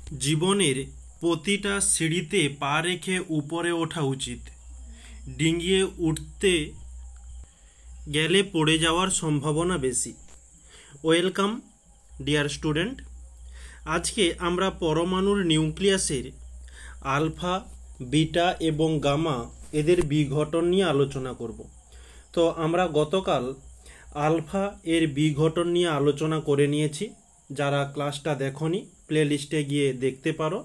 জীবনের প্রতিটা সিঁড়িতে পা রেখে উপরে ওঠা উচিত। ডিঙিয়ে উঠতে গেলে পড়ে যাওয়ার সম্ভাবনা বেশি। ওয়েলকাম ডিয়ার স্টুডেন্ট, আজকে আমরা পরমাণুর নিউক্লিয়াসের আলফা, বিটা এবং গামা এদের বিঘটন নিয়ে আলোচনা করব। তো আমরা গতকাল আলফা এর বিঘটন নিয়ে আলোচনা করে নিয়েছি। যারা ক্লাসটা দেখোনি প্লেলিস্টে গিয়ে দেখতে পারো।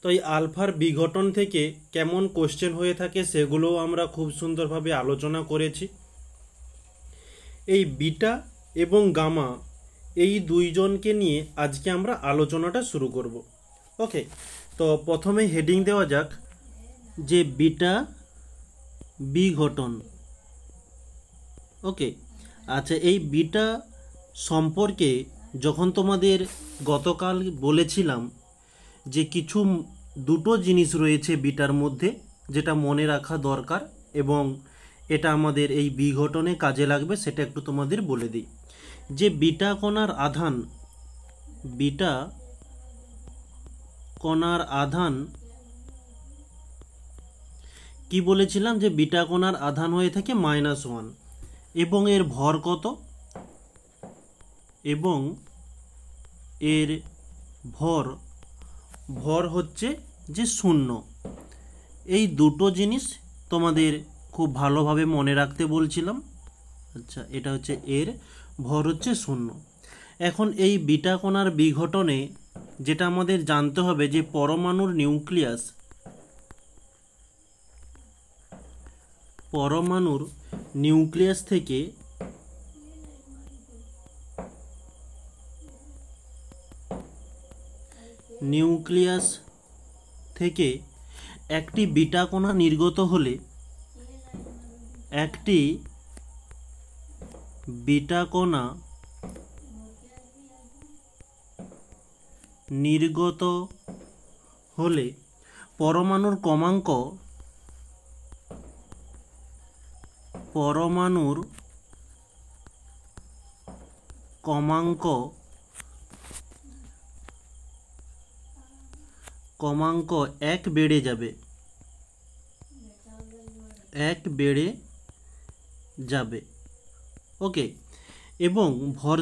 তো এই আলফার বিঘটন থেকে কেমন কোশ্চেন হয়ে থাকে সেগুলোও আমরা খুব সুন্দরভাবে আলোচনা করেছি। এই বিটা এবং গামা এই দুইজনকে নিয়ে আজকে আমরা আলোচনাটা শুরু করব। ওকে, তো প্রথমে হেডিং দেওয়া যাক যে বিটা বিঘটন। ওকে, আচ্ছা, এই বিটা সম্পর্কে যখন তোমাদের গতকাল বলেছিলাম যে কিছু দুটো জিনিস রয়েছে বিটার মধ্যে যেটা মনে রাখা দরকার এবং এটা আমাদের এই বিঘটনে কাজে লাগবে, সেটা একটু তোমাদের বলে দিই। যে বিটা কণার আধান কি বলেছিলাম যে বিটা কণার আধান হয়ে থাকে -1 এবং এর ভর কত, এবং এর ভর হচ্ছে যে 0। এই দুটো জিনিস তোমাদের খুব ভালোভাবে মনে রাখতে বলছিলাম। আচ্ছা, এটা হচ্ছে এর ভর হচ্ছে 0। এখন এই বিটা কণার বিঘটনে যেটা আমাদের জানতে হবে যে পরমাণুর নিউক্লিয়াস থেকে একটি বিটা কণা নির্গত হলে পরমাণুর কমাঙ্ক 1 বেড়ে যাবে। ওকে, এবং ভর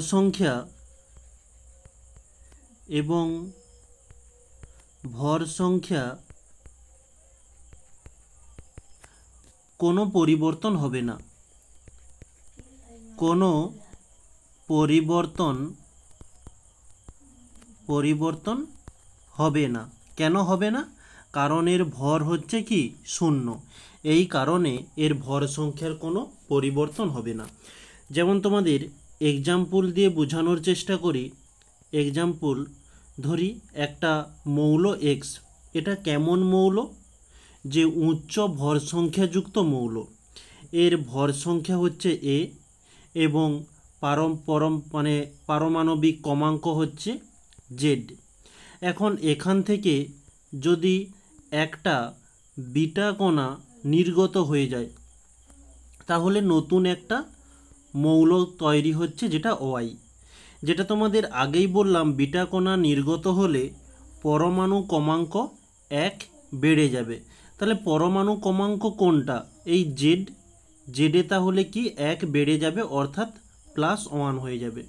সংখ্যা কোনো পরিবর্তন হবে না। কেন হবে না? কারণ এর ভর হচ্ছে কি 0। এই কারণে এর ভর সংখ্যার কোনো পরিবর্তন হবে না। যেমন তোমাদের এক্সাম্পল দিয়ে বোঝানোর চেষ্টা করি। এক্সাম্পল ধরি একটা মৌল এক্স। এটা কেমন মৌল? যে উচ্চ ভর সংখ্যাযুক্ত মৌল। এর ভর সংখ্যা হচ্ছে এ এবং পারমাণবিক কমাঙ্ক হচ্ছে জেড। এখন এখান থেকে যদি একটা বিটা কণা নির্গত হয়ে যায় তাহলে নতুন একটা মৌল তৈরি হচ্ছে যেটা ওয়াই। যেটা তোমাদের আগেই বললাম, বিটা কণা নির্গত হলে পরমাণু ক্রমাঙ্ক 1 বেড়ে যাবে। তাহলে পরমাণু ক্রমাঙ্ক কোনটা? এই জেডে তাহলে কি 1 বেড়ে যাবে, অর্থাৎ +1 হয়ে যাবে।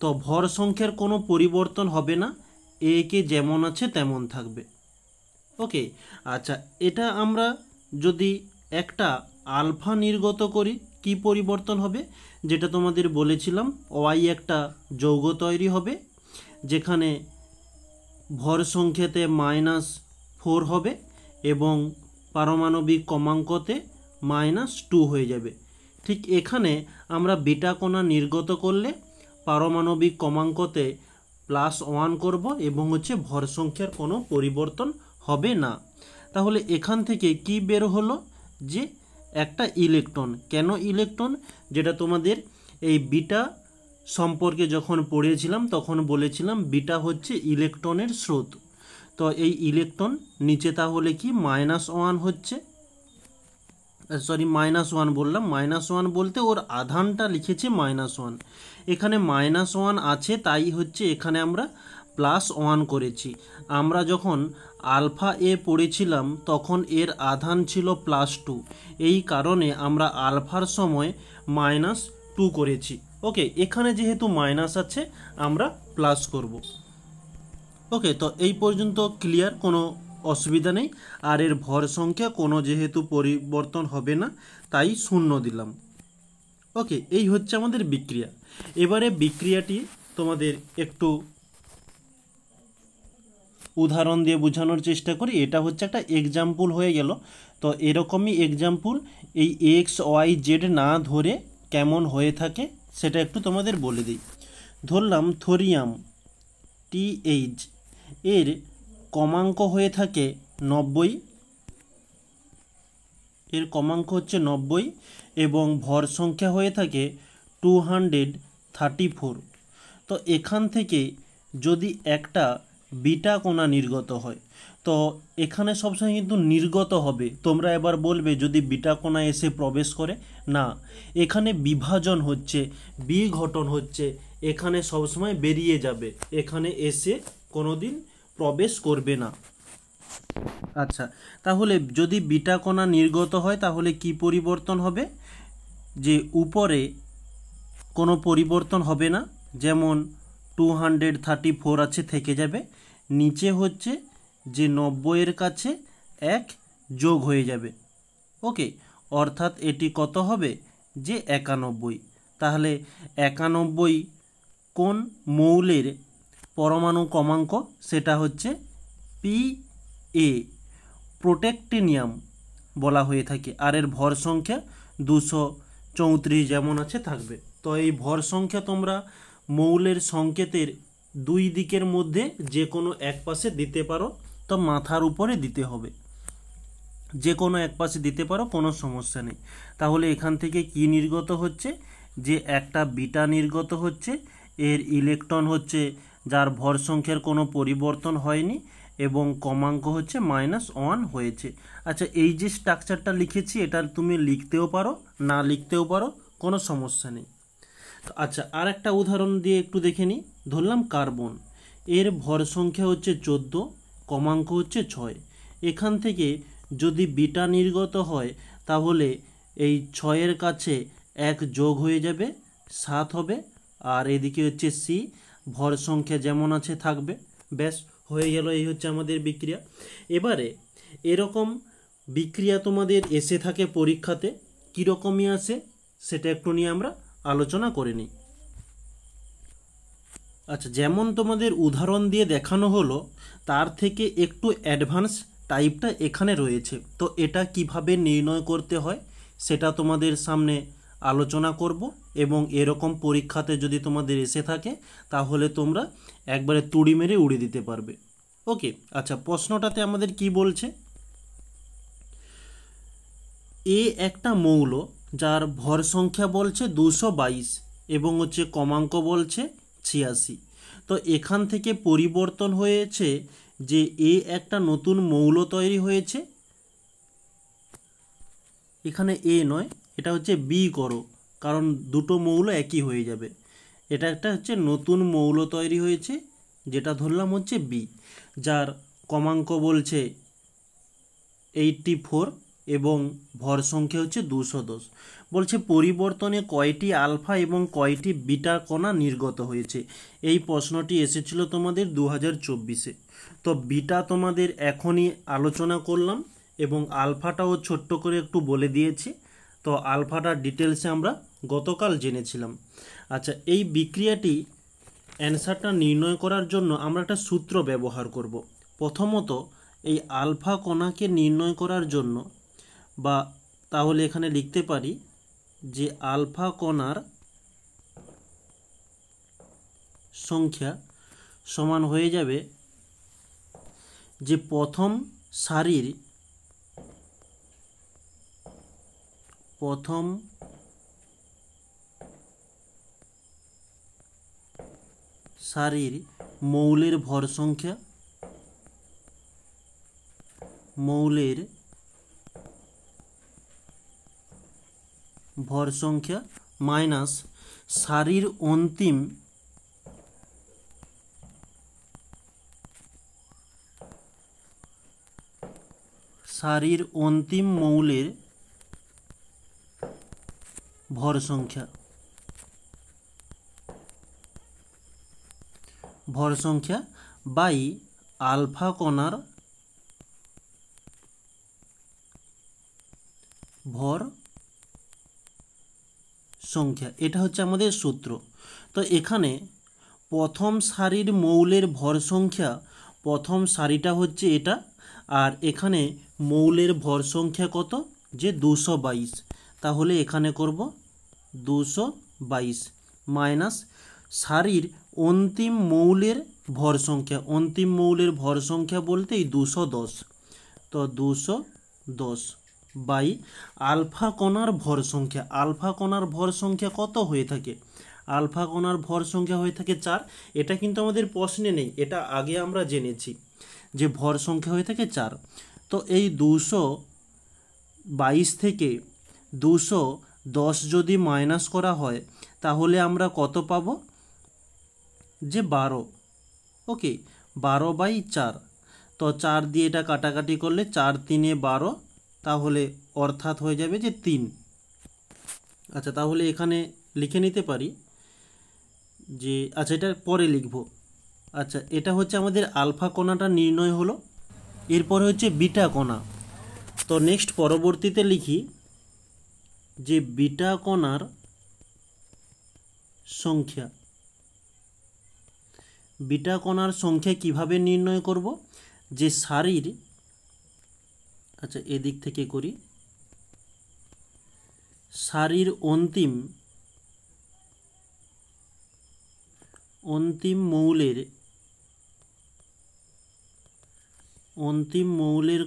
তো ভর সংখ্যার কোনো পরিবর্তন হবে না, এ কে যেমন আছে তেমন থাকবে। ওকে, আচ্ছা, এটা আমরা যদি একটা আলফা নির্গত করি কি পরিবর্তন হবে? যেটা তোমাদের বলেছিলাম, ওয়াই একটা যৌগ তৈরি হবে যেখানে ভর সংখ্যাতে -4 হবে এবং পারমাণবিক ক্রমাঙ্কতে -2 হয়ে যাবে। ঠিক এখানে আমরা বিটা কণা নির্গত করলে পারমাণবিক ক্রমাঙ্কতে +1 করব এবং হচ্ছে ভর সংখ্যার কোনো পরিবর্তন হবে না। তাহলে এখান থেকে কি বের হলো? যে একটা ইলেকট্রন। কেন ইলেকট্রন? যেটা তোমাদের এই বিটা সম্পর্কে যখন পড়েছিলাম তখন বলেছিলাম বিটা হচ্ছে ইলেকট্রনের স্রোত। তো এই ইলেকট্রন নিচে তাহলে কি -1 হচ্ছে, -1 বললাম, -1 বলতে ওর আধানটা লিখেছে -1। এখানে -1 আছে, তাই হচ্ছে এখানে আমরা +1 করেছি। আমরা যখন আলফা এ পড়েছিলাম তখন এর আধান ছিল +2, এই কারণে আমরা আলফার সময় -2 করেছি। ওকে, এখানে যেহেতু মাইনাস আছে আমরা প্লাস করব। ওকে, তো এই পর্যন্ত ক্লিয়ার, কোনো অসুবিধা নেই। আর এর ভর সংখ্যা কোনো যেহেতু পরিবর্তন হবে না তাই 0 দিলাম। ওকে, এই হচ্ছে আমাদের বিক্রিয়া। এবারে বিক্রিয়াটি তোমাদের একটু উদাহরণ দিয়ে বোঝানোর চেষ্টা করি। এটা হচ্ছে একটা এক্সাম্পল হয়ে গেল। তো এরকমই এক্সাম্পল এই XYZ না ধরে কেমন হয়ে থাকে সেটা একটু তোমাদের বলে দিই। ধরলাম থোরিয়াম TH এর কমাঙ্ক হয়ে থাকে 90, এর কমাঙ্ক হচ্ছে 90 এবং ভর সংখ্যা হয়ে থাকে 234। তো এখান থেকে যদি একটা বিটা কণা নির্গত হয়, তো এখানে সবসময় কিন্তু নির্গত হবে। তোমরা এবার বলবে যদি বিটা কণা এসে প্রবেশ করে, না, এখানে বিভাজন হচ্ছে, বিঘটন হচ্ছে, এখানে সবসময় বেরিয়ে যাবে, এখানে এসে কোনোদিন প্রবেশ করবে না। আচ্ছা, তাহলে যদি বিটা কণা নির্গত হয় তাহলে কি পরিবর্তন হবে? যে উপরে কোনো পরিবর্তন হবে না, যেমন 234 আছে থেকে যাবে, নিচে হচ্ছে যে 90-এর কাছে 1 যোগ হয়ে যাবে। ওকে, অর্থাৎ এটি কত হবে? যে 91। তাহলে 91 কোন মৌলের পরমাণু ক্রমাঙ্ক? সেটা হচ্ছে PA, প্রোটেক্টিনিয়াম বলা হয়ে থাকে। আর এর ভর সংখ্যা 234 যেমন আছে থাকবে। তো এই ভর সংখ্যা তোমরা মৌলের সংকেতের দুই দিকের মধ্যে যে কোনো এক পাশে দিতে পারো, তো মাথার উপরে দিতে হবে, যে কোনো এক পাশে দিতে পারো, কোনো সমস্যা নেই। তাহলে এখান থেকে কি নির্গত হচ্ছে? যে একটা বিটা নির্গত হচ্ছে, এর ইলেকট্রন হচ্ছে যার ভর সংখ্যার কোনো পরিবর্তন হয়নি এবং কমাঙ্ক হচ্ছে -1 হয়েছে। আচ্ছা, এই যে স্ট্রাকচারটা লিখেছি এটা তুমি লিখতেও পারো, না লিখতেও পারো, কোনো সমস্যা নেই। আচ্ছা, আর একটা উদাহরণ দিয়ে একটু দেখে নিই। ধরলাম কার্বন, এর ভর সংখ্যা হচ্ছে 14, কমাঙ্ক হচ্ছে 6। এখান থেকে যদি বিটা নির্গত হয় তাহলে এই 6-এর কাছে 1 যোগ হয়ে যাবে, 7 হবে। আর এদিকে হচ্ছে সি, ভর সংখ্যা যেমন আছে থাকবে। ব্যাস, হয়ে গেল। এই হচ্ছে আমাদের বিক্রিয়া। এবারে এরকম বিক্রিয়া তোমাদের এসে থাকে পরীক্ষাতে, কীরকমই আসে সেটা একটু নিয়ে আমরা আলোচনা করে নিই। আচ্ছা, যেমন তোমাদের উদাহরণ দিয়ে দেখানো হলো তার থেকে একটু অ্যাডভান্স টাইপটা এখানে রয়েছে। তো এটা কিভাবে নির্ণয় করতে হয় সেটা তোমাদের সামনে আলোচনা করব, এবং এরকম পরীক্ষাতে যদি তোমাদের এসে থাকে তাহলে তোমরা একবারে তুড়ি মেরে উড়ে দিতে পারবে। ওকে, আচ্ছা, প্রশ্নটাতে আমাদের কি বলছে? এ একটা মৌল যার ভর সংখ্যা বলছে 222 এবং হচ্ছে কমাঙ্ক বলছে 86। তো এখান থেকে পরিবর্তন হয়েছে যে এ একটা নতুন মৌল তৈরি হয়েছে। এখানে এ নয়, এটা হচ্ছে বি করো, কারণ দুটো মৌল একই হয়ে যাবে। এটা একটা হচ্ছে নতুন মৌল তৈরি হয়েছে, যেটা ধরলাম হচ্ছে বি, যার কমাঙ্ক বলছে 84 এবং ভর সংখ্যা হচ্ছে 210। বলছে পরিবর্তনে কয়টি আলফা এবং কয়টি বিটা কণা নির্গত হয়েছে। এই প্রশ্নটি এসেছিল তোমাদের 2024-এ। তো বিটা তোমাদের এখনই আলোচনা করলাম এবং আলফাটাও ছোট্ট করে একটু বলে দিয়েছি। তো আলফাটার ডিটেলসে আমরা গতকাল জেনেছিলাম। আচ্ছা, এই বিক্রিয়াটি অ্যান্সারটা নির্ণয় করার জন্য আমরা একটা সূত্র ব্যবহার করব। প্রথমত এই আলফা কণাকে নির্ণয় করার জন্য, বা তাহলে এখানে লিখতে পারি যে আলফা কণার সংখ্যা সমান হয়ে যাবে যে প্রথম সারির মৌলের ভর সংখ্যা মাইনাস সারির অন্তিম সারির অন্তিম মৌলের ভর সংখ্যা, বাই আলফা কণার ভর সংখ্যা। এটা হচ্ছে আমাদের সূত্র। তো এখানে প্রথম সারির মৌলের ভর সংখ্যা, প্রথম সারিটা হচ্ছে এটা, আর এখানে মৌলের ভর সংখ্যা কত, যে 222। তাহলে এখানে করব 222 মাইনাস সারির অন্তিম মৌলের ভর সংখ্যা, অন্তিম মৌলের ভর সংখ্যা বলতে এই 210, তো 210 বাই আলফা কণার ভর সংখ্যা। আলফা কণার ভর সংখ্যা কত হয়ে থাকে, আলফা কণার ভর সংখ্যা হয়ে থাকে 4। এটা কিন্তু আমাদের প্রশ্নে নেই, এটা আগে আমরা জেনেছি যে ভর সংখ্যা হয়ে থাকে 4। তো এই 222 থেকে 210 যদি মাইনাস করা হয় তাহলে আমরা কত পাব, যে 12। ওকে, 12/4। তো 4 দিয়ে এটা কাটাকাটি করলে 4 3 12, তাহলে অর্থাৎ হয়ে যাবে যে 3। আচ্ছা, তাহলে এখানে লিখে নিতে পারি যে, আচ্ছা এটা পরে লিখব। আচ্ছা, এটা হচ্ছে আমাদের আলফা কণাটা নির্ণয় হলো। এরপরে হচ্ছে বিটা কণা। তো নেক্সট পরবর্তীতে লিখি যে বিটা কণার সংখ্যা। বিটা কণার সংখ্যা কিভাবে নির্ণয় করব, যে সারির, আচ্ছা এদিক থেকে করি, সারির অন্তিম মৌলের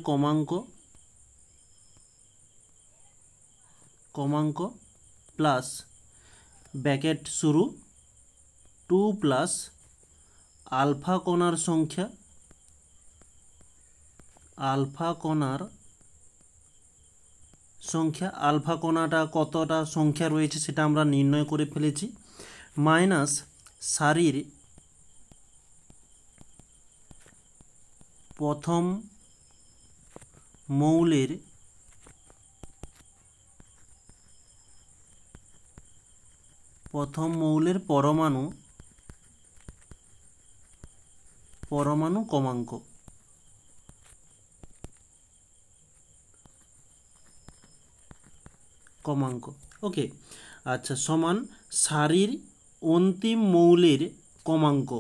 কমাঙ্ক প্লাস ব্র্যাকেট শুরু 2 প্লাস আলফা কণার সংখ্যা, আলফা কণাটা কতটা সংখ্যা রয়েছে সেটা আমরা নির্ণয় করে ফেলেছি, মাইনাস সারির প্রথম মৌলের পরমাণু কমাঙ্ক। ওকে, আচ্ছা, সমান সারির অন্তিম মৌলের কমাঙ্ক।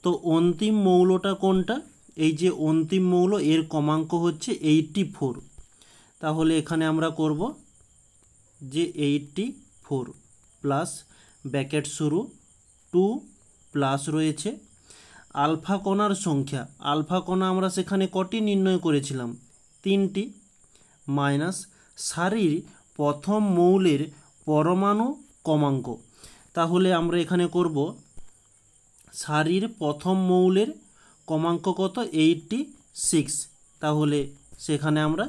তো অন্তিম মৌলটা কোনটা, এই যে অন্তিম মৌল, এর কমাঙ্ক হচ্ছে 84। তাহলে এখানে আমরা করব যে 84 প্লাস ব্র্যাকেট শুরু 2 প্লাস রয়েছে আলফা কণার সংখ্যা। আলফা কণা আমরা সেখানে কটি নির্ণয় করেছিলাম, 3টি, মাইনাস সারির প্রথম মৌলের পরমাণু কমাঙ্ক। তাহলে আমরা এখানে করব সারির প্রথম মৌলের কমাঙ্ক কত, 86। তাহলে সেখানে আমরা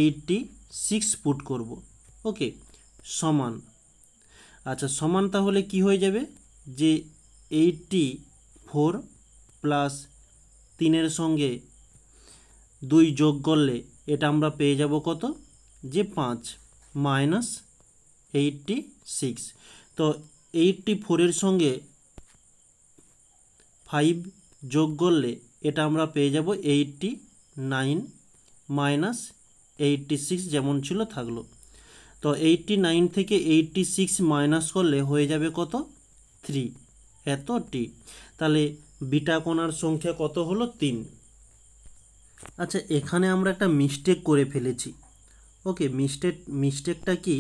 86 পুট করব। ওকে, সমান, আচ্ছা সমান, তাহলে কি হয়ে যাবে, যে 84 প্লাস 3-এর সঙ্গে 2 যোগ করলে এটা আমরা পেয়ে যাব কত, যে 5 মাইনাস 86। তো 84-এর সঙ্গে 5 যোগ করলে এটা আমরা পেয়ে যাব 89 মাইনাস 86 যেমন ছিল থাকলো। তো 89 থেকে 86 মাইনাস করলে হয়ে যাবে কত, 3, এতটি। তাহলে বিটা কণার সংখ্যা কত হলো, 3। আচ্ছা, এখানে আমরা একটা মিস্টেক করে ফেলেছি। ওকে, মিস্টেকটা কি,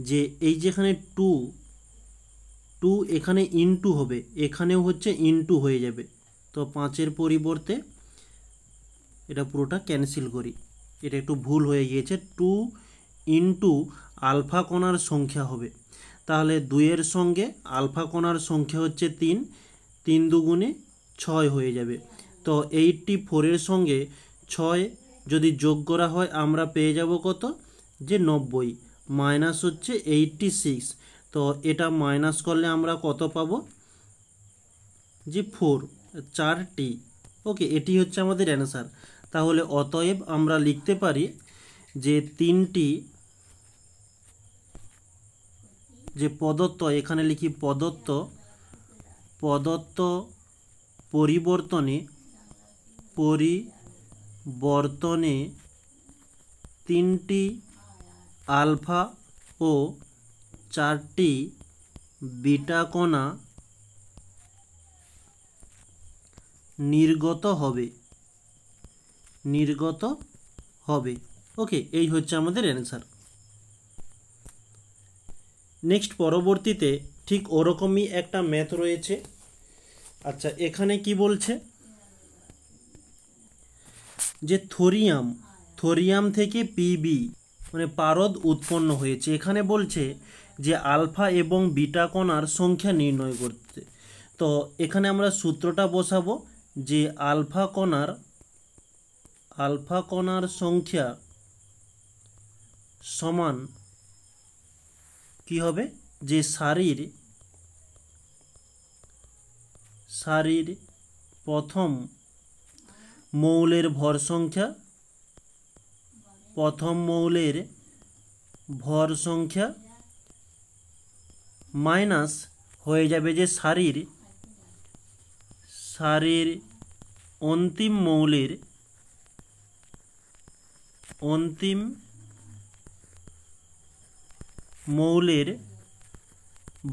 যে এই যেখানে 2 এখানে ইনটু হবে, এখানেও হচ্ছে ইনটু হয়ে যাবে। তো 5-এর পরিবর্তে এটা পুরোটা ক্যান্সেল করি, এটা একটু ভুল হয়ে গিয়েছে, 2 ইনটু আলফা কণার সংখ্যা হবে। তাহলে 2-এর সঙ্গে আলফা কণার সংখ্যা হচ্ছে 3, 3 দুগুণে 6 হয়ে যাবে। তো 84-এর সঙ্গে 6 যদি যোগ করা হয় আমরা পেয়ে যাব কত, যে 90 মাইনাস হচ্ছে 86। তো এটা মাইনাস করলে আমরা কত পাবো, যে 4টি। ওকে, এটি হচ্ছে আমাদের অ্যান্সার। তাহলে অতএব আমরা লিখতে পারি যে তিনটি যে প্রদত্ত, এখানে লিখি প্রদত্ত পরিবর্তনে তিনটি আলফা ও চারটি বিটা কণা নির্গত হবে। ওকে, এই হচ্ছে আমাদের অ্যান্সার। নেক্সট পরবর্তীতে ঠিক ওরকমই একটা ম্যাথ রয়েছে। আচ্ছা, এখানে কি বলছে যে থোরিয়াম থেকে পিবি মানে পারদ উৎপন্ন হয়েছে। এখানে বলছে যে আলফা এবং বিটা কণার সংখ্যা নির্ণয় করতে। তো এখানে আমরা সূত্রটা বসাবো যে আলফা কণার সংখ্যা সমান কি হবে, যে সারির প্রথম মৌলের ভর সংখ্যা মাইনাস হয়ে যাবে যে সারির অন্তিম মৌলের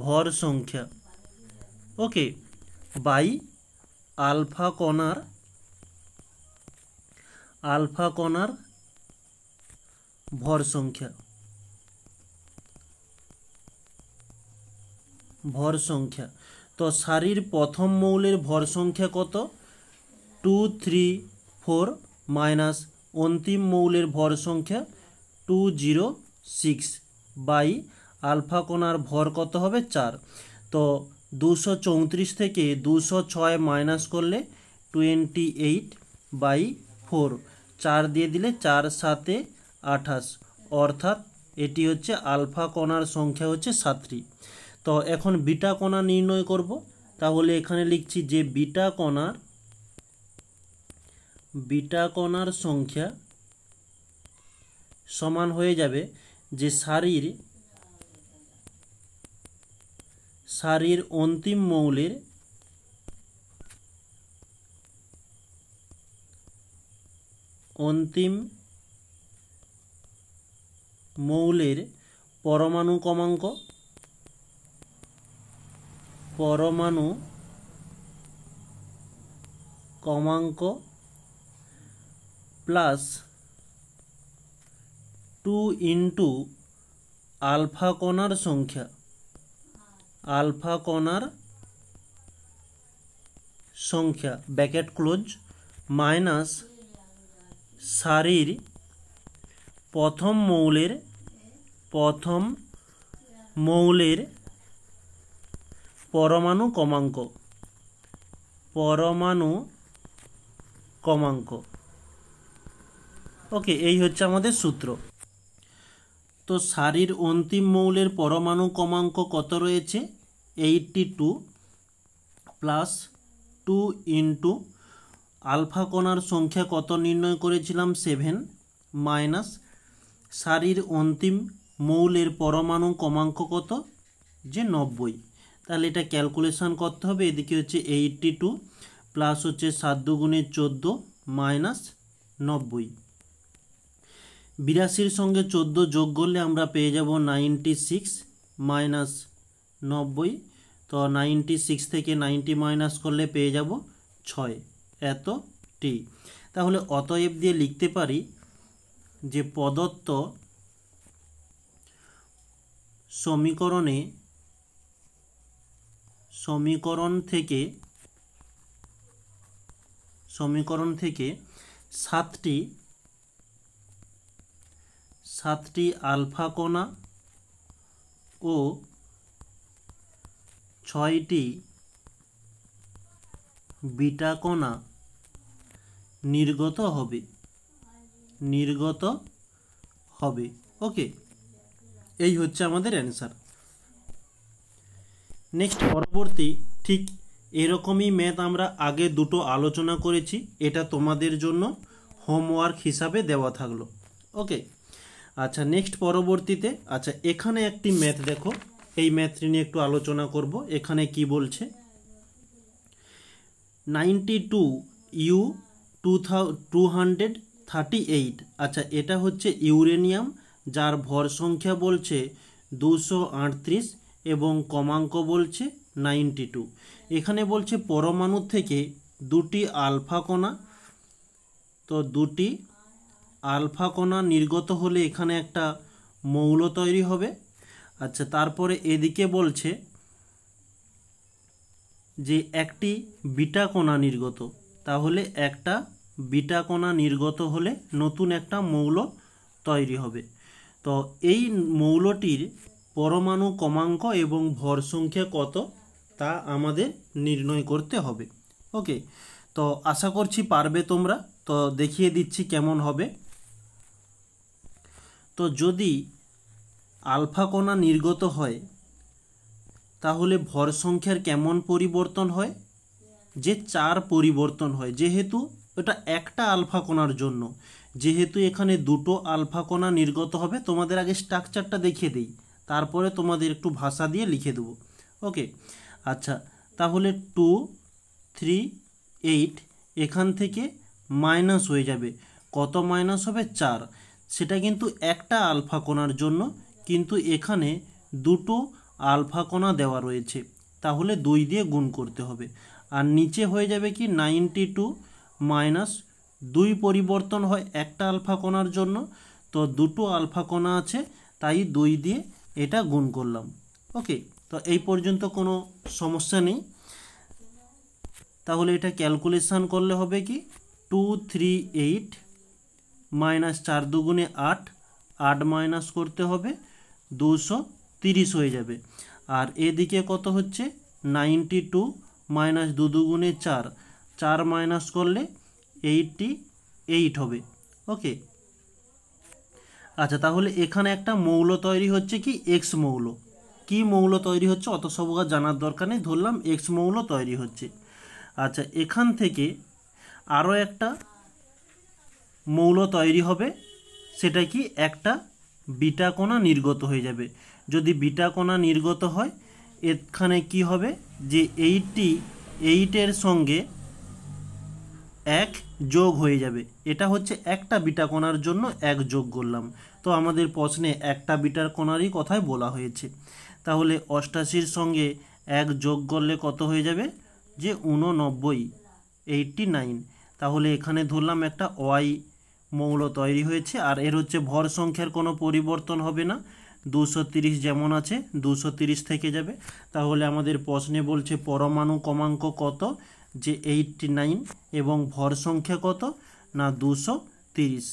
ভর সংখ্যা, ওকে, বাই আলফা কণার ভর সংখ্যা। তো সারির প্রথম মৌলের ভর সংখ্যা কত, 2, 3, 4 মাইনাস অন্তিম মৌলের ভর সংখ্যা 2, 0, 6 বাই আলফা কণার ভর কত হবে 4। তো 234 থেকে 206 মাইনাস করলে 28/4, 4 দিয়ে দিলে 4 7 28, অর্থাৎ এটি হচ্ছে আলফা কণার সংখ্যা হচ্ছে 7টি। তো এখন বিটা কণা নির্ণয় করব। তাহলে এখানে লিখছি যে বিটা কণার সংখ্যা সমান হয়ে যাবে যে সারির অন্তিম মৌলের পরমাণু কমাঙ্ক প্লাস 2 ইন্টু আলফা কণার সংখ্যা ব্র্যাকেট ক্লোজ মাইনাস সারির প্রথম মৌলের পরমাণু কমাঙ্ক। ওকে, এই হচ্ছে আমাদের সূত্র। তো সারির অন্তিম মৌলের পরমাণু কমাঙ্ক কত রয়েছে, 82 প্লাস 2 ইন্টু আলফা কণার সংখ্যা কত নির্ণয় করেছিলাম 7 মাইনাস সারির অন্তিম মৌলের পরমাণু কমাঙ্ক কত যে 90। তাহলে এটা ক্যালকুলেশন করতে হবে। এদিকে হচ্ছে 82 প্লাস হচ্ছে 7 দুগুণে 14 মাইনাস 90। 82 সঙ্গে 14 যোগ করলে আমরা পেয়ে যাব 96 মাইনাস 90। তো 96 থেকে 90 মাইনাস করলে পেয়ে যাব 6 এতটি। তাহলে অতএব দিয়ে লিখতে পারি যে প্রদত্ত সমীকরণ থেকে 7টি আলফা কণা ও 6টি বিটা কণা নির্গত হবে। ওকে, এই হচ্ছে আমাদের অ্যান্সার। নেক্সট পরবর্তী ঠিক এরকমই ম্যাথ আমরা আগে দুটো আলোচনা করেছি। এটা তোমাদের জন্য হোমওয়ার্ক হিসাবে দেওয়া থাকলো। ওকে, আচ্ছা নেক্সট পরবর্তীতে, আচ্ছা এখানে একটি ম্যাথ দেখো, এই ম্যাথটি নিয়ে একটু আলোচনা করব। এখানে কি বলছে, 92 ইউ 238। আচ্ছা এটা হচ্ছে ইউরেনিয়াম, যার ভর সংখ্যা বলছে 238 এবং কমাঙ্ক বলছে 92। এখানে বলছে পরমাণু থেকে দুটি আলফা কণা, তো দুটি আলফা কণা নির্গত হলে এখানে একটা মৌল তৈরি হবে। আচ্ছা তারপরে এদিকে বলছে যে একটি বিটা কণা নির্গত, তাহলে একটা বিটা কণা নির্গত হলে নতুন একটা মৌল তৈরি হবে। তো এই মৌলটির পরমাণু ক্রমাঙ্ক এবং ভর সংখ্যা কত তা আমাদের নির্ণয় করতে হবে। ওকে, তো আশা করছি পারবে তোমরা। তো দেখিয়ে দিচ্ছি কেমন হবে। তো যদি আলফা কণা নির্গত হয় তাহলে ভর সংখ্যার কেমন পরিবর্তন হয়, যে 4 পরিবর্তন হয়, যেহেতু এটা একটা আলফা কণার জন্য, যেহেতু এখানে দুটো আলফা কণা নির্গত হবে। তোমাদের আগে স্ট্রাকচারটা দেখিয়ে দিই, তারপরে তোমাদের একটু ভাষা দিয়ে লিখে দেবো। ওকে, আচ্ছা তাহলে 2 3 8 এখান থেকে মাইনাস হয়ে যাবে, কত মাইনাস হবে 4। সেটা কিন্তু একটা আলফা কণার জন্য, কিন্তু এখানে দুটো আলফা কণা দেওয়া রয়েছে, তাহলে 2 দিয়ে গুণ করতে হবে। আর নিচে হয়ে যাবে কি 92 মাইনাস 2 পরিবর্তন হয় একটা আলফা কণার জন্য, তো দুটো আলফা কণা আছে তাই 2 দিয়ে এটা গুণ করলাম। ওকে, তো এই পর্যন্ত কোনো সমস্যা নেই। তাহলে এটা ক্যালকুলেশান করলে হবে কি 238 মাইনাস 4 দুগুণে 8, 8 মাইনাস করতে হবে 230 হয়ে যাবে। আর এদিকে কত হচ্ছে 92 মাইনাস 2 দুগুণে 4, 4 মাইনাস করলে 88 হবে। ওকে, আচ্ছা তাহলে এখানে একটা মৌল তৈরি হচ্ছে কি এক্স মৌল। কি মৌল তৈরি হচ্ছে অত সব জানার দরকার নেই, ধরলাম এক্স মৌল তৈরি হচ্ছে। আচ্ছা এখান থেকে আরও একটা মৌল তৈরি হবে, সেটা কি একটা বিটা কণা নির্গত হয়ে যাবে। যদি বিটা কণা নির্গত হয় এখানে কি হবে, যে 88-এর সঙ্গে 1 যোগ হয়ে যাবে। এটা হচ্ছে একটা বিটা কণার জন্য 1 যোগ করলাম। তো আমাদের প্রশ্নে একটা বিটার কণারই কথাই বলা হয়েছে। তাহলে 88-র সঙ্গে 1 যোগ করলে কত হয়ে যাবে, যে 89, 89। তাহলে এখানে ধরলাম একটা ওয়াই মৌল তৈরি হয়েছে। আর এর হচ্ছে ভর সংখ্যার কোনো পরিবর্তন হবে না, 230 যেমন আছে 230 থেকে যাবে। তাহলে আমাদের প্রশ্নে বলছে পরমাণু ক্রমাঙ্ক কত, যে 89 এবং ভর সংখ্যা কত না 230।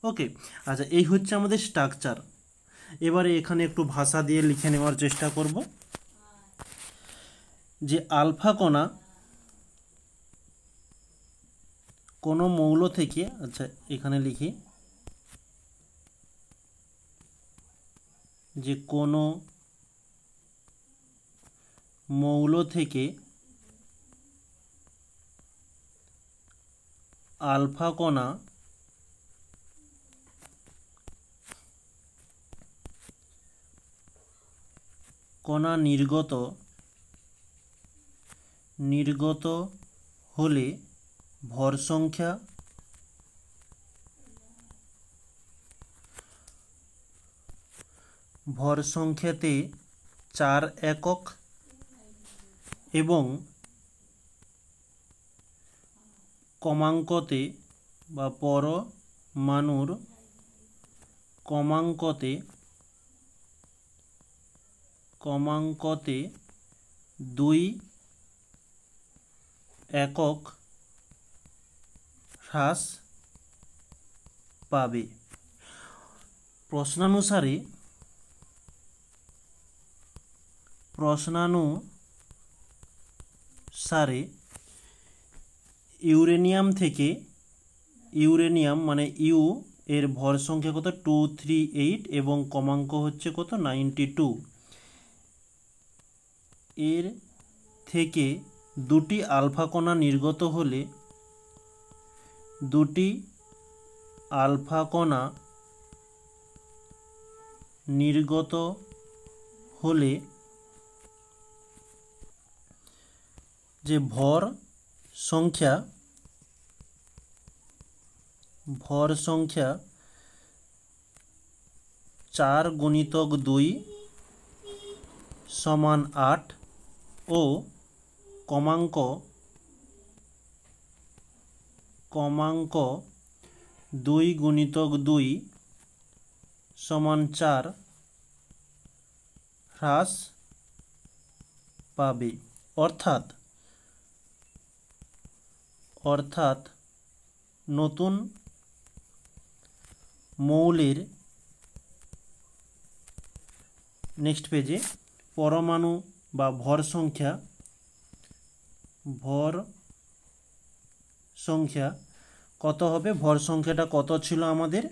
ওকে, আচ্ছা এই হচ্ছে আমাদের স্ট্রাকচার। এবারে এখানে একটু ভাষা দিয়ে লিখে নেওয়ার চেষ্টা করব, যে আলফা কণা কোনো মৌল থেকে, আচ্ছা এখানে লিখি, যে কোনো মৌল থেকে আলফা কণা নির্গত হলে ভর সংখ্যাতে 4 একক এবং ক্রমাঙ্কতে বা পরমাণুর ক্রমাঙ্কতে 2 একক হ্রাস পাবে। প্রশ্নানুসারে ইউরেনিয়াম মানে ইউ এর ভর সংখ্যা কত 238 এবং ক্রমাঙ্ক হচ্ছে কত 92। এর থেকে দুটি আলফা কণা নির্গত হলে দুটি আলফা কণা নির্গত হলে যে ভর সংখ্যা 4 গুণিতক 2 সমান 8 ও কমাঙ্ক 2 গুণিতক 2 সমান 4 হ্রাস পাবে। অর্থাৎ নতুন মৌলের নেক্সট পেজে পরমাণু বা ভর সংখ্যা কত হবে? ভর সংখ্যাটা কত ছিল আমাদের?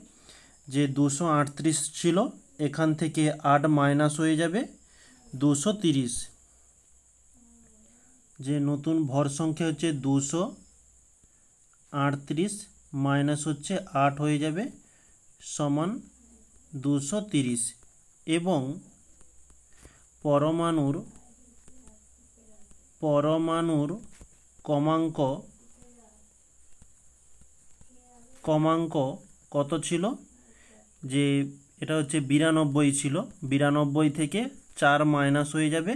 যে 238 ছিল, এখান থেকে 8 মাইনাস হয়ে যাবে 230। যে নতুন ভর সংখ্যা হচ্ছে 238 মাইনাস হচ্ছে 8 হয়ে যাবে সমান 230 এবং পরমাণুর কমাঙ্ক কত ছিল? যে এটা হচ্ছে 92 ছিল, 92 থেকে 4 মাইনাস হয়ে যাবে,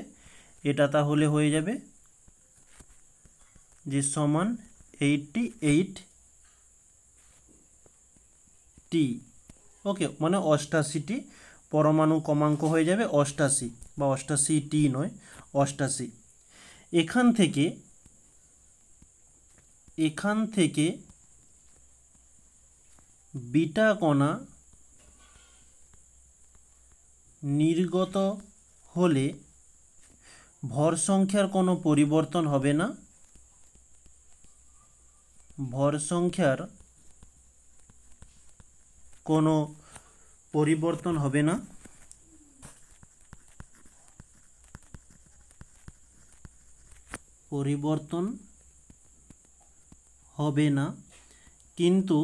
এটা তাহলে হয়ে যাবে যে সমান 88টি। ওকে, মানে 88টি পরমাণু কমাঙ্ক হয়ে যাবে 88 বা 88টি নয়, 88। এখান থেকে বিটা কণা নির্গত হলে ভর সংখ্যার কোনো পরিবর্তন হবে না। ভর সংখ্যার কোনো পরিবর্তন হবে না। কিন্তু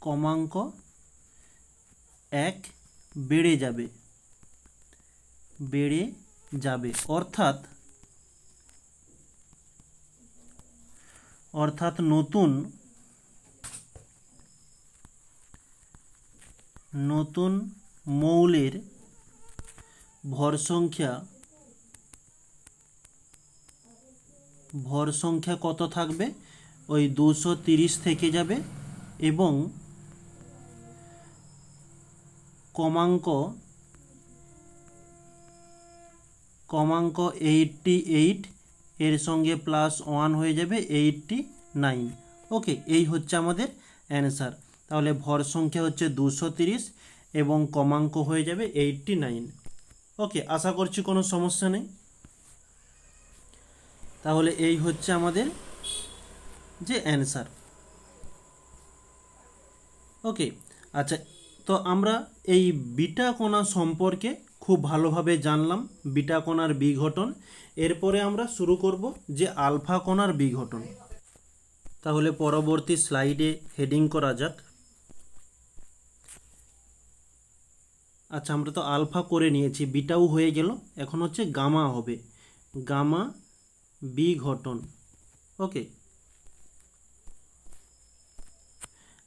কমাঙ্ক 1 বেড়ে যাবে। অর্থাৎ নতুন মৌলের ভর সংখ্যা কত থাকবে? ওই 230 থেকে যাবে এবং কমাঙ্ক 88 এর সঙ্গে +1 হয়ে যাবে 89। ওকে, এই হচ্ছে আমাদের অ্যান্সার। তাহলে ভর সংখ্যা হচ্ছে 230 এবং কমাঙ্ক হয়ে যাবে 89। ওকে, আশা করছি কোনো সমস্যা নেই। তাহলে এই হচ্ছে আমাদের যে অ্যান্সার। ওকে, আচ্ছা, তো আমরা এই বিটা কণা সম্পর্কে খুব ভালোভাবে জানলাম, বিটা কণার বিঘটন। এরপরে আমরা শুরু করব যে আলফা কণার বিঘটন। তাহলে পরবর্তী স্লাইডে হেডিং করা যাক। আচ্ছা, আমরা তো আলফা করে নিয়েছি, বিটাও হয়ে গেল, এখন হচ্ছে গামা হবে, গামা বিঘটন। ওকে,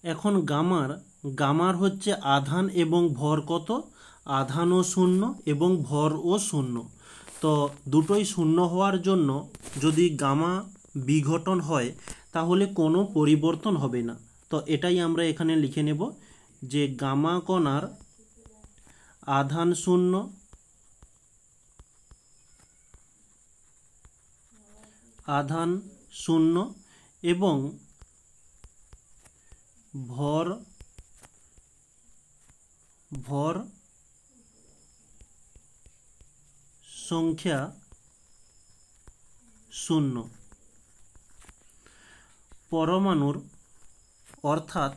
এখন গামার হচ্ছে আধান এবং ভর কত? আধানও 0 এবং ভরও 0। তো দুটোই 0 হওয়ার জন্য যদি গামা বিঘটন হয় তাহলে কোনো পরিবর্তন হবে না। তো এটাই আমরা এখানে লিখে নেব যে গামা কণার আধান 0 এবং ভর সংখ্যা 0। পরমাণুর অর্থাৎ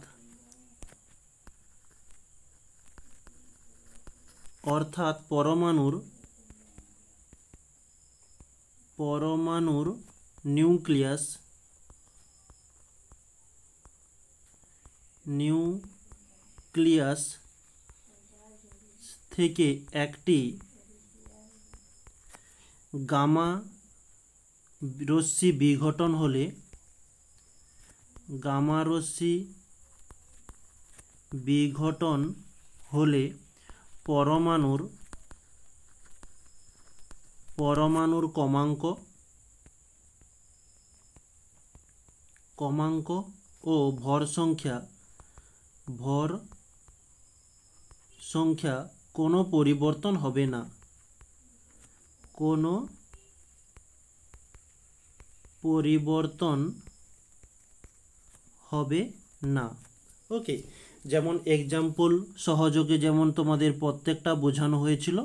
পরমাণুর নিউক্লিয়াস থেকে একটি গামা রশ্মি বিঘটন হলে পরমাণুর কম্পাঙ্ক ও ভর সংখ্যা কোনো পরিবর্তন হবে না। ওকে, যেমন এক্সাম্পল সহযোগে যেমন তোমাদের প্রত্যেকটা বোঝানো হয়েছিল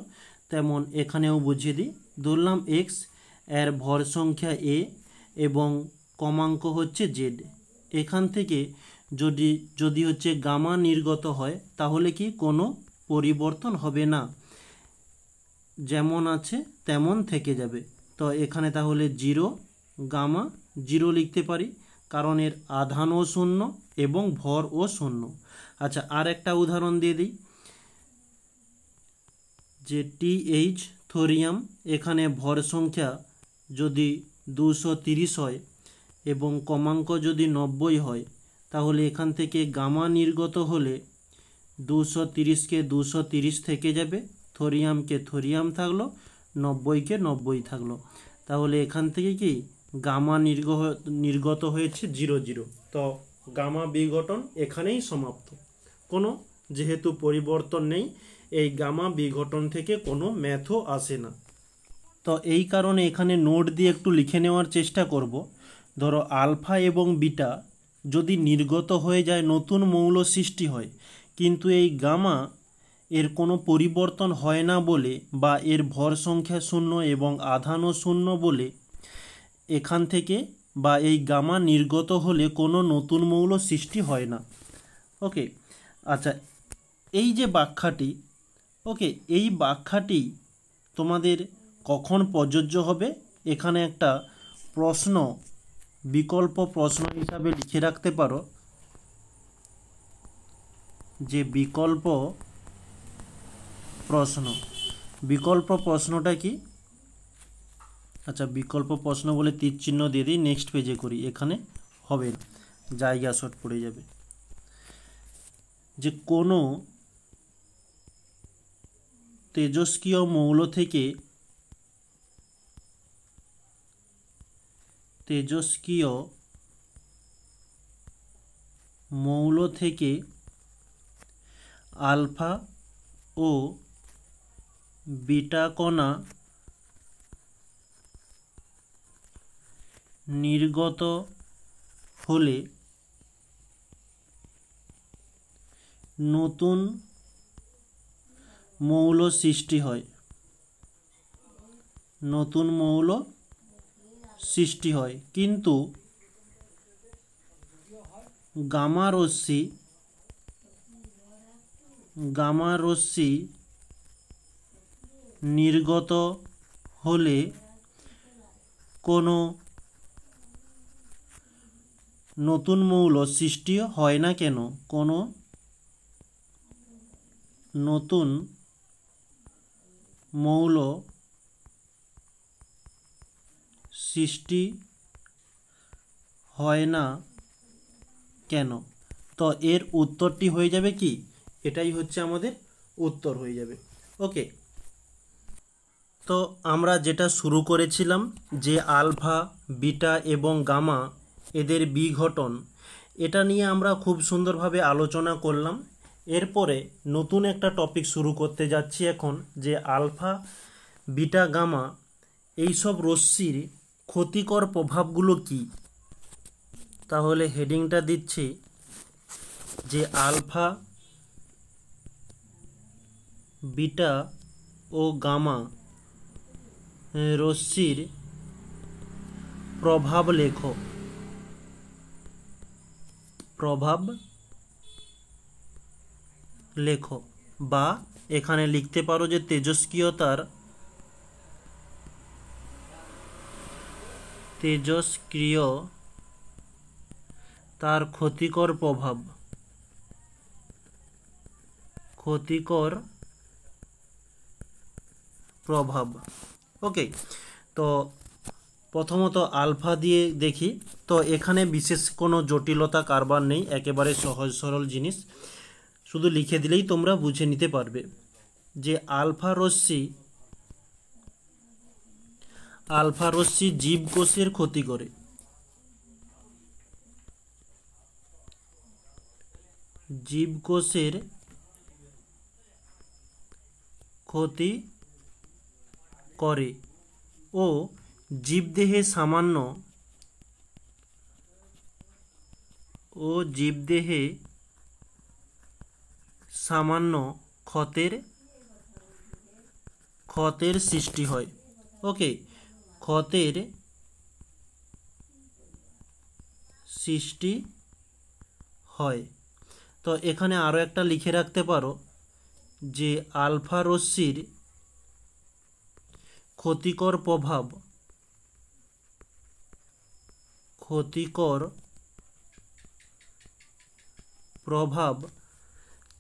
তেমন এখানেও বুঝিয়ে দিই। ধরলাম এক্স, এর ভর সংখ্যা এ এবং কম্পাঙ্ক হচ্ছে জেড। এখান থেকে যদি হচ্ছে গামা নির্গত হয় তাহলে কি কোনো পরিবর্তন হবে না, যেমন আছে তেমন থেকে যাবে। তো এখানে তাহলে 0 গামা 0 লিখতে পারি, কারণ এর আধানও শূন্য এবং ভরও শূন্য। আচ্ছা, আর একটা উদাহরণ দিয়ে দিই, যে TH থোরিয়াম, এখানে ভর সংখ্যা যদি 230 হয় এবং কম্পাঙ্ক যদি 90 হয়, তাহলে এখান থেকে গামা নির্গত হলে 230কে 230 থেকে যাবে, থোরিয়ামকে থোরিয়াম থাকলো, 90কে 90 থাকলো। তাহলে এখান থেকে কি গামা নির্গত হয়েছে 0 0। তো গামা বিঘটন এখানেই সমাপ্ত, কোনো যেহেতু পরিবর্তন নেই, এই গামা বিঘটন থেকে কোনো ম্যাথও আসে না। তো এই কারণে এখানে নোট দিয়ে একটু লিখে নেওয়ার চেষ্টা করব। ধরো আলফা এবং বিটা যদি নির্গত হয়ে যায় নতুন মৌল সৃষ্টি হয়, কিন্তু এই গামা এর কোনো পরিবর্তন হয় না বলে, বা এর ভর সংখ্যা শূন্য এবং আধানও শূন্য বলে, এখান থেকে বা এই গামা নির্গত হলে কোনো নতুন মৌল সৃষ্টি হয় না। ওকে, আচ্ছা, এই যে ব্যাখ্যাটি, ওকে, এই ব্যাখ্যাটি তোমাদের কখন প্রযোজ্য হবে, এখানে একটা প্রশ্ন, বিকল্প প্রশ্ন হিসাবে লিখে রাখতে পারো, যে বিকল্প প্রশ্নটা কি? আচ্ছা, বিকল্প প্রশ্ন বলে তীর চিহ্ন দিয়ে দিই, নেক্সট পেজে করি, এখানে হবে না, জায়গা শর্ট পড়ে যাবে। যে কোনো তেজস্ক্রিয় মৌল থেকে আলফা ও বিটা কণা নির্গত হলে নতুন মৌল সৃষ্টি হয়, কিন্তু গামা রশ্মি নির্গত হলে কোনো নতুন মৌল সৃষ্টি হয় না কেন? কোনো নতুন মৌল সৃষ্টি হয় না কেন? তো এর উত্তরটি হয়ে যাবে কি, এটাই হচ্ছে আমাদের উত্তর হয়ে যাবে। ওকে, তো আমরা যেটা শুরু করেছিলাম যে আলফা, বিটা এবং গামা এদের বিঘটন, এটা নিয়ে আমরা খুব সুন্দরভাবে আলোচনা করলাম। এরপরে নতুন একটা টপিক শুরু করতে যাচ্ছি এখন, যে আলফা, বিটা, গামা এইসব রশ্মির ক্ষতিকর প্রভাবগুলো কি। তাহলে হেডিংটা দিচ্ছি যে আলফা, বিটা ও গামা রশ্মির প্রভাব লেখো, বা এখানে লিখতে পারো যে তেজস্ক্রিয়তার তেজস্ক্রিয় তার ক্ষতিকর প্রভাব। ওকে, তো প্রথমত আলফা দিয়ে দেখি। তো এখানে বিশেষ কোনো জটিলতা কারবার নেই, একেবারে সহজ সরল জিনিস, শুধু লিখে দিলেই তোমরা বুঝে নিতে পারবে যে আলফা রশ্মি জীবকোষের ক্ষতি করে। জীবকোষের ক্ষতি করে ও জীবদেহে সামান্য ক্ষতের সৃষ্টি হয়। ওকে, ক্ষতের সৃষ্টি হয়। তো এখানে আরও একটা লিখে রাখতে পারো যে আলফা রশ্মির ক্ষতিকর প্রভাব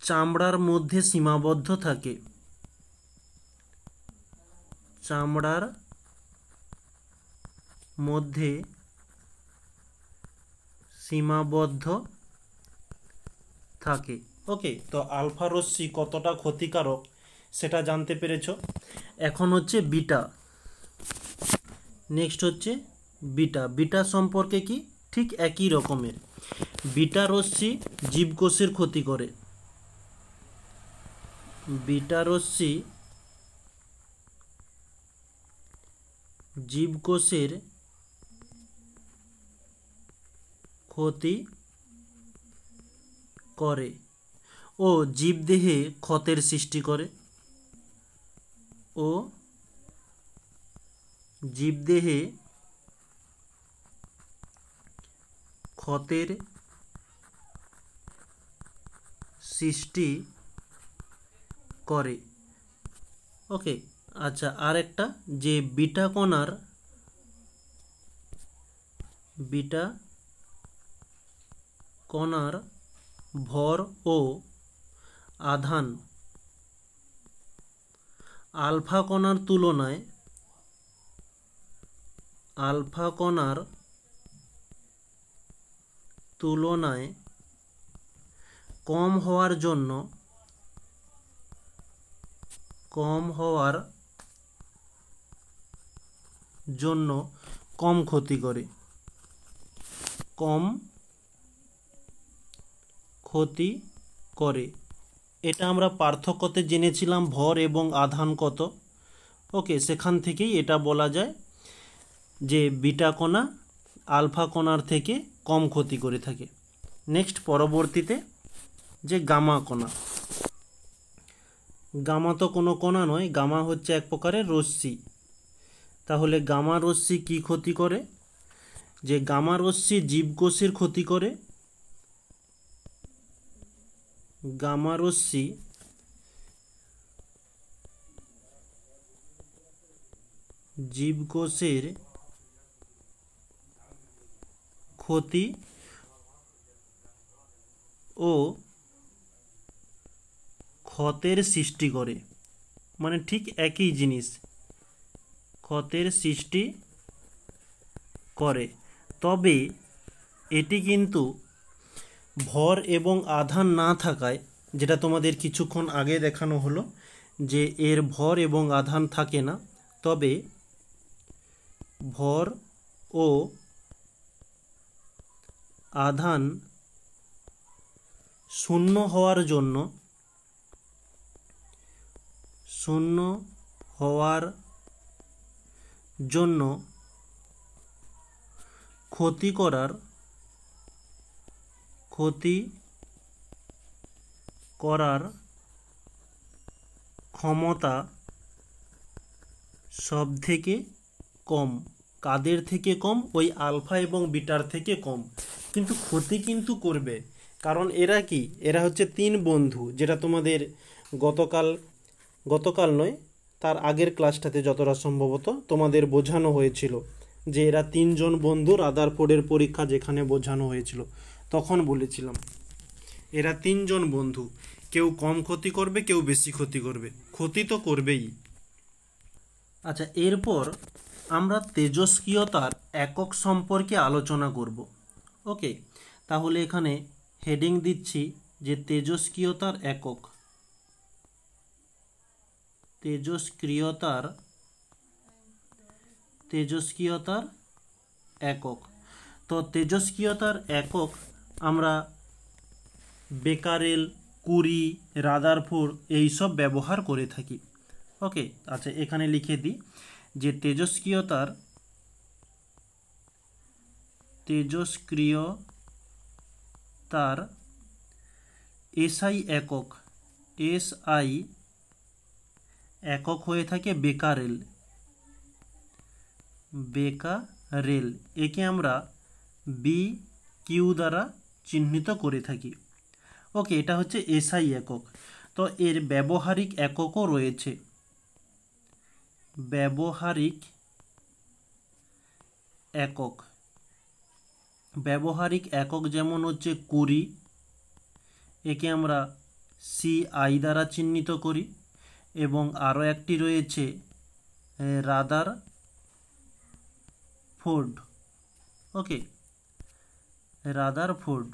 চামড়ার মধ্যে সীমাবদ্ধ থাকে। চামড়ার মধ্যে সীমাবদ্ধ থাকে। ওকে, তো আলফা রশ্মি কতটা ক্ষতিকারক সেটা জানতে পেরেছ। এখন হচ্ছে বিটা। নেক্সট হচ্ছে বিটা সম্পর্কে কি ঠিক একই রকমের। বিটা রশ্মি জীবকোষের ক্ষতি করে। বিটা রশ্মি জীবকোষের ক্ষতি করে ও জীবদেহে ক্ষতের সৃষ্টি করে। ওকে, আচ্ছা, আর একটা যে বিটা কণার ভর ও আধান আলফা কণার তুলনায় কম হওয়ার জন্য কম ক্ষতি করে। এটা আমরা পার্থক্যতে জেনেছিলাম ভর এবং আধান কত। ওকে, সেখান থেকেই এটা বলা যায় যে বিটা কণা আলফা কণার থেকে কম ক্ষতি করে থাকে। নেক্সট পরবর্তীতে যে গামা কণা। গামা তো কোনো কণা নয়, গামা হচ্ছে এক প্রকারের রশ্মি। তাহলে গামা রশ্মি কি ক্ষতি করে? যে গামা রশ্মি জীবকোষের ক্ষতি করে। গামা রশ্মি জীবকোষের ক্ষতি ও ক্ষতের সৃষ্টি করে। মানে ঠিক একই জিনিস, ক্ষতের সৃষ্টি করে। তবে এটি কিন্তু ভর এবং আধান না থাকায়, যেটা তোমাদের কিছুক্ষণ আগে দেখানো হলো যে এর ভর এবং আধান থাকে না, তবে ভর ও আধান শূন্য হওয়ার জন্য ক্ষতি করার ক্ষমতা সব থেকে কম। কাদের থেকে কম? ওই আলফা এবং বিটার থেকে কম। কিন্তু ক্ষতি কিন্তু করবে, কারণ এরা হচ্ছে তিন বন্ধু, যেটা তোমাদের গতকাল নয়, তার আগের ক্লাসটাতে যতটা সম্ভবত তোমাদের বোঝানো হয়েছিল যে এরা তিনজন বন্ধু রাদারফোর্ডের পরীক্ষা যেখানে বোঝানো হয়েছিল তখন বলেছিলাম এরা তিনজন বন্ধু, কেউ কম ক্ষতি করবে কেউ বেশি ক্ষতি করবে, ক্ষতি তো করবেই। আচ্ছা, এরপর আমরা তেজস্ক্রিয়তার একক সম্পর্কে আলোচনা করব। ওকে, তাহলে এখানে হেডিং দিচ্ছি যে তেজস্ক্রিয়তার একক, তেজস্ক্রিয়তার একক। তো তেজস্ক্রিয়তার একক আমরা বেকারেল, কুরি, রাদারফোর্ড এইসব ব্যবহার করে থাকি। ওকে, আচ্ছা এখানে লিখে দিই যে তেজস্ক্রিয়তার এসআই একক হয়ে থাকে বেকারেল। একে আমরা BQ দ্বারা চিহ্নিত করে থাকি। ওকে, এটা হচ্ছে এসআই একক। তো এর ব্যবহারিক এককও রয়েছে। ব্যবহারিক একক যেমন হচ্ছে কুরি, একে আমরা CI দ্বারা চিহ্নিত করি, এবং আরও একটি রয়েছে রাদারফোর্ড। ওকে, রাদারফোর্ড,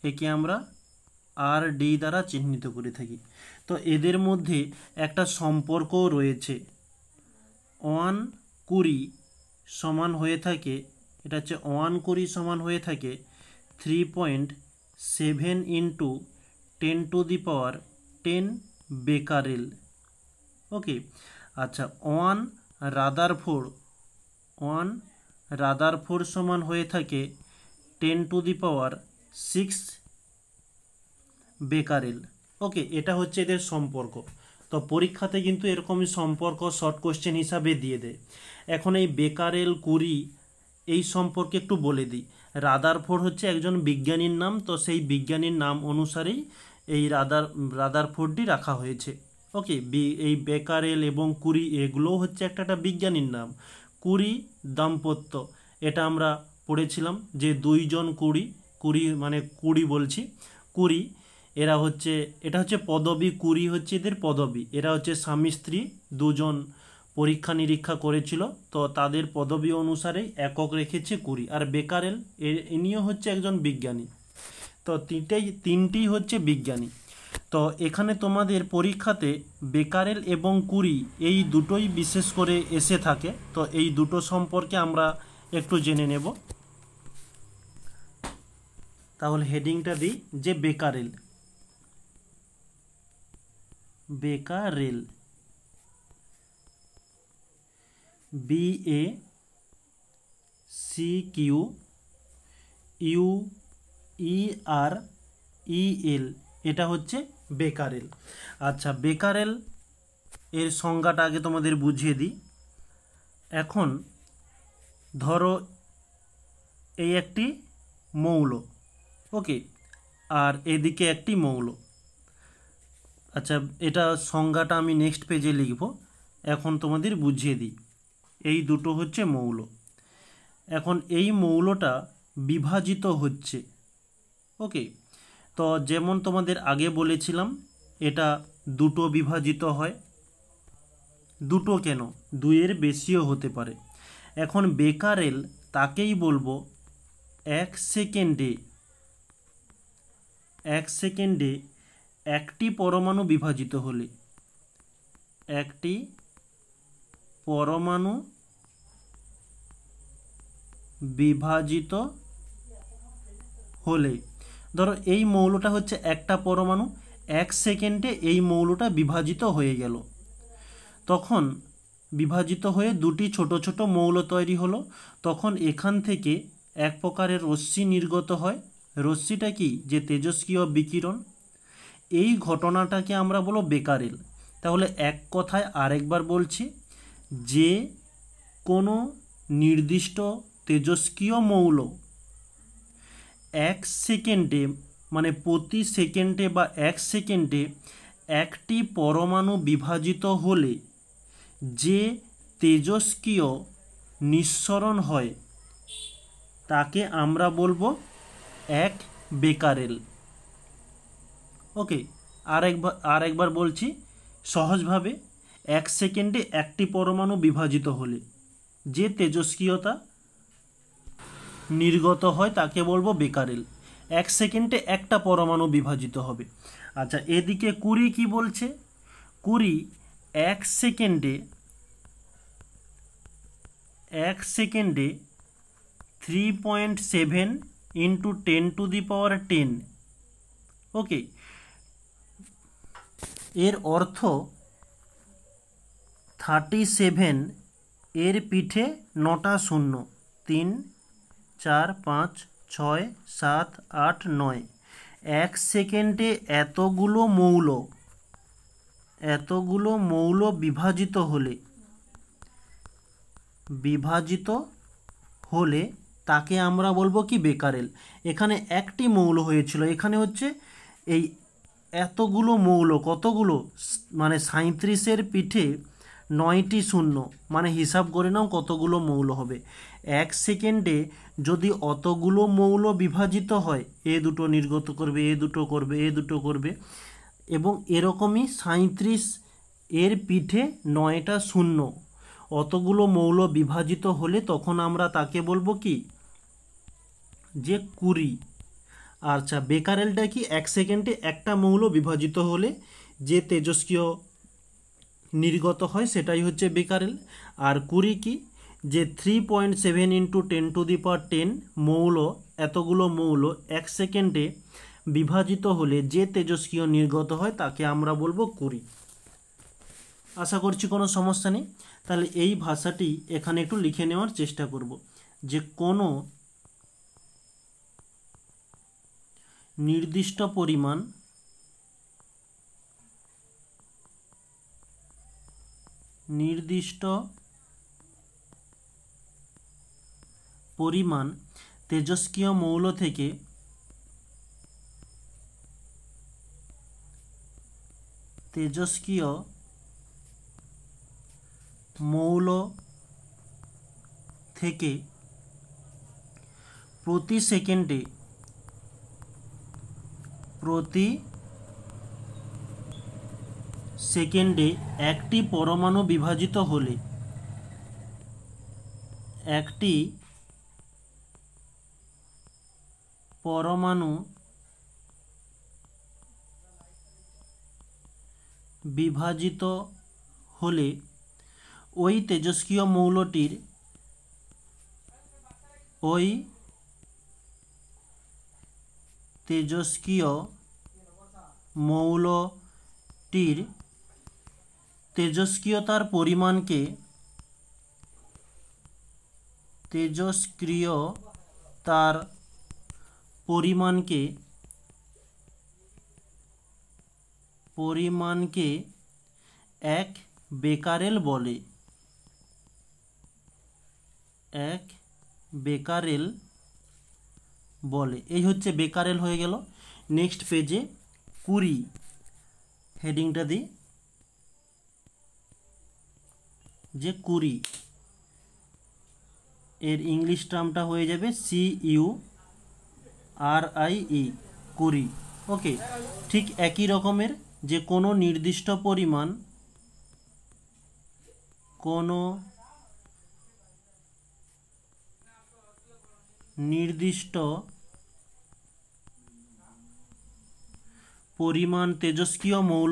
একে আমরা RD দ্বারা চিহ্নিত করে থাকি। তো এদের মধ্যে একটা সম্পর্কও রয়েছে। 120 সমান হয়ে থাকে, এটা হচ্ছে 120 সমান হয়ে থাকে 3.7 × 10⁻10 বেকারেল। ওকে, আচ্ছা 1 রাদারফোর্ড সমান হয়ে থাকে 10⁶ বেকারেল। ওকে, এটা হচ্ছে এদের সম্পর্ক। তো পরীক্ষাতে কিন্তু এরকমই সম্পর্ক শর্ট কোশ্চেন হিসাবে দিয়ে দেয়। এখন এই বেকারেল, কুরি এই সম্পর্কে একটু বলে দিই। রাদারফোর্ড হচ্ছে একজন বিজ্ঞানীর নাম, তো সেই বিজ্ঞানীর নাম অনুসারেই এই রাদারফোর্ডটি রাখা হয়েছে। ওকে, এই বেকারেল এবং কুরি এগুলোও হচ্ছে একটা বিজ্ঞানীর নাম। কুরি দাম্পত্য, এটা আমরা পড়েছিলাম যে দুইজন কুরি মানে কুরি, এটা হচ্ছে পদবী। কুরি হচ্ছে এদের পদবী। এরা হচ্ছে স্বামী স্ত্রী, দুজন পরীক্ষা নিরীক্ষা করেছিল, তো তাদের পদবী অনুসারে একক রেখেছে কুরি। আর বেকারেল ইনিও হচ্ছে একজন বিজ্ঞানী। তো তিনটি হচ্ছে বিজ্ঞানী। তো এখানে তোমাদের পরীক্ষাতে বেকারেল এবং কুরি এই দুটোই বিশেষ করে এসে থাকে। তো এই দুটো সম্পর্কে আমরা একটু জেনে নেব। তাহলে হেডিংটা দিই যে বেকারেল BACQUEREL, এটা হচ্ছে বেকারেল। আচ্ছা, বেকারেল এর সংজ্ঞাটা আগে তোমাদের বুঝিয়ে দিই। এখন ধরো এই একটি মৌল, ওকে, আর এদিকে একটি মৌল। আচ্ছা, এটা সংজ্ঞাটা আমি নেক্সট পেজে লিখব, এখন তোমাদের বুঝিয়ে দিই। এই দুটো হচ্ছে মৌল। এখন এই মৌলটা বিভাজিত হচ্ছে। ওকে, তো যেমন তোমাদের আগে বলেছিলাম এটা দুটো বিভাজিত হয়। দুটো কেন, দুইয়ের বেশিও হতে পারে। এখন বেকারেল তাকেই বলবো 1 সেকেন্ডে একটি পরমাণু বিভাজিত হলে, একটি পরমাণু বিভাজিত হলে, ধরো এই মৌলটা হচ্ছে একটা পরমাণু, 1 সেকেন্ডে এই মৌলটা বিভাজিত হয়ে গেল, তখন বিভাজিত হয়ে দুটি ছোট ছোট মৌল তৈরি হলো। তখন এখান থেকে এক প্রকারের রশ্মি নির্গত হয়। রশ্মিটা কি, যে তেজস্ক্রিয় বিকিরণ। এই ঘটনাটাকে আমরা বলবো বেকারেল। তাহলে এক কথায় আরেকবার বলছি, যে কোনো নির্দিষ্ট তেজস্ক্রিয় মৌল 1 সেকেন্ডে মানে প্রতি সেকেন্ডে বা 1 সেকেন্ডে একটি পরমাণু বিভাজিত হলে যে তেজস্ক্রিয় নিঃসরণ হয় তাকে আমরা বলবো 1 বেকারেল। ওকে, আরেকবার বলছি সহজভাবে। 1 সেকেন্ডে একটি পরমাণু বিভাজিত হলে যে তেজস্ক্রিয়তা নির্গত হয় তাকে বলবো বেকারেল। 1 সেকেন্ডে একটা পরমাণু বিভাজিত হবে। আচ্ছা, এদিকে কুরি কি বলছে? কুরি 1 সেকেন্ডে 3.7 ইন্টু 10⁻10। ওকে, এর অর্থ 37 এর পিঠে 9টা শূন্য। 3 4 5 6 7 8 9। 1 সেকেন্ডে এতগুলো মৌল বিভাজিত হলে তাকে আমরা বলবো কি বেকারেল। এখানে একটি মৌল হয়েছিল, এখানে হচ্ছে এই এতগুলো মৌল, কতগুলো মানে 37-এর পিঠে 9টি শূন্য, মানে হিসাব করে নাও কতগুলো মৌল হবে। 1 সেকেন্ডে যদি অতগুলো মৌল বিভাজিত হয়, এ দুটো নির্গত করবে, এ দুটো করবে, এ দুটো করবে, এবং এরকমই 37 এর পিঠে 9টা শূন্য, অতগুলো মৌল বিভাজিত হলে তখন আমরা তাকে বলবো কি, যে কুরি। আচ্ছা, বেকারেলটা কি? 1 সেকেন্ডে একটা মৌল বিভাজিত হলে যে তেজস্ক্রিয় নির্গত হয় সেটাই হচ্ছে বেকারেল। আর কুরি কি? যে 3.7 ইন্টু 10⁻10 মৌল, এতগুলো মৌল 1 সেকেন্ডে বিভাজিত হলে যে তেজস্ক্রিয় নির্গত হয় তাকে আমরা বলবো কুরি। আশা করছি কোনো সমস্যা নেই। তাহলে এই ভাষাটি এখানে একটু লিখে নেওয়ার চেষ্টা করব, যে কোনো নির্দিষ্ট পরিমাণ তেজস্ক্রিয় মৌল থেকে প্রতি সেকেন্ডে একটি পরমাণু বিভাজিত হলে ওই তেজস্ক্রিয় মৌলটির তেজস্ক্রিয়তার পরিমাণকে 1 বেকারেল বলে। এই হচ্ছে বেকারেল হয়ে গেল। নেক্সট পেজে কুরি হেডিংটা দিই, যে কুরি এর ইংলিশ টার্মটা হয়ে যাবে CURIE, কুরি। ওকে, ঠিক একই রকমের, যে কোনো নির্দিষ্ট পরিমাণ তেজস্ক্রিয় মৌল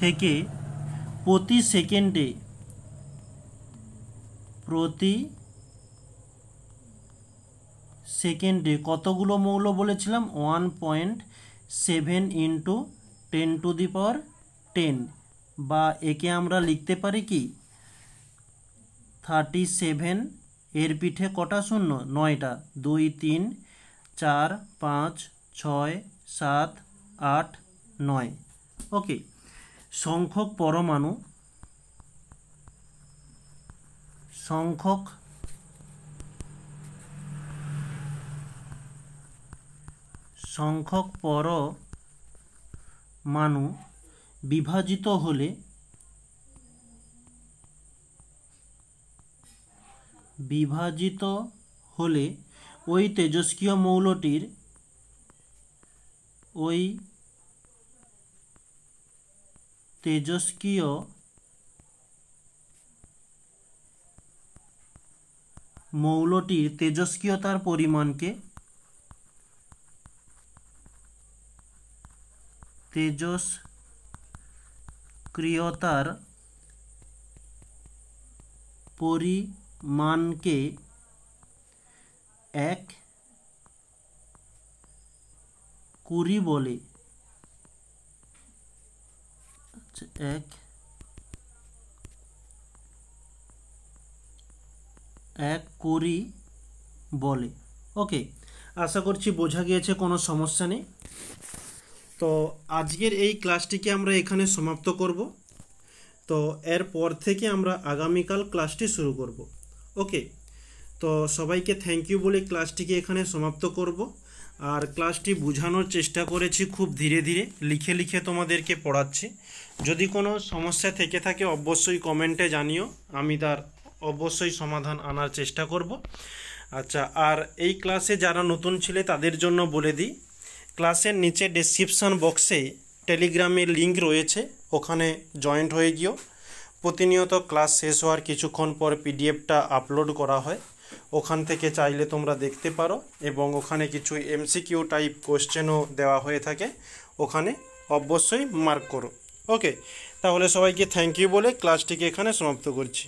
থেকে প্রতি সেকেন্ডে কতগুলো মৌল বলেছিলাম? 1.7 ইন্টু 10⁻10, বা একে আমরা লিখতে পারি কি 37 এর পিঠে কটা শূন্য? 9টা। 2 3 4 5 6 7 8 9। ওকে, সংখ্যক মানু বিভাজিত হলে ওই তেজস্ক্রিয় মৌলটির তেজস্ক্রিয়তার পরিমাণকে এক কুড়ি বলে। ওকে, আশা করছি বোঝা গিয়েছে, কোনো সমস্যা নেই। তো আজকের এই ক্লাসটিকে আমরা এখানে সমাপ্ত করব। তো এরপর থেকে আমরা আগামীকাল ক্লাসটি শুরু করব। ওকে, তো সবাইকে থ্যাংক ইউ বলে ক্লাসটিকে এখানে সমাপ্ত করব। আর ক্লাসটি বোঝানোর চেষ্টা করেছি, খুব ধীরে ধীরে লিখে লিখে তোমাদেরকে পড়াচ্ছি। যদি কোনো সমস্যা থেকে থাকে অবশ্যই কমেন্টে জানিও, আমি তার অবশ্যই সমাধান আনার চেষ্টা করব। আচ্ছা, আর এই ক্লাসে যারা নতুন ছিলে তাদের জন্য বলে দিই, ক্লাসের নিচে ডেসক্রিপশান বক্সে টেলিগ্রামের লিঙ্ক রয়েছে, ওখানে জয়েন্ট হয়ে গিয়েও প্রতিনিয়ত ক্লাস শেষ হওয়ার কিছুক্ষণ পর পিডিএফটা আপলোড করা হয়, ওখান থেকে চাইলে তোমরা দেখতে পারো। এবং ওখানে কিছু এমসিকিউ টাইপ কোশ্চেনও দেওয়া হয়ে থাকে, ওখানে অবশ্যই মার্ক করো। ওকে, তাহলে সবাইকে থ্যাংক ইউ বলে ক্লাসটিকে এখানে সমাপ্ত করছি।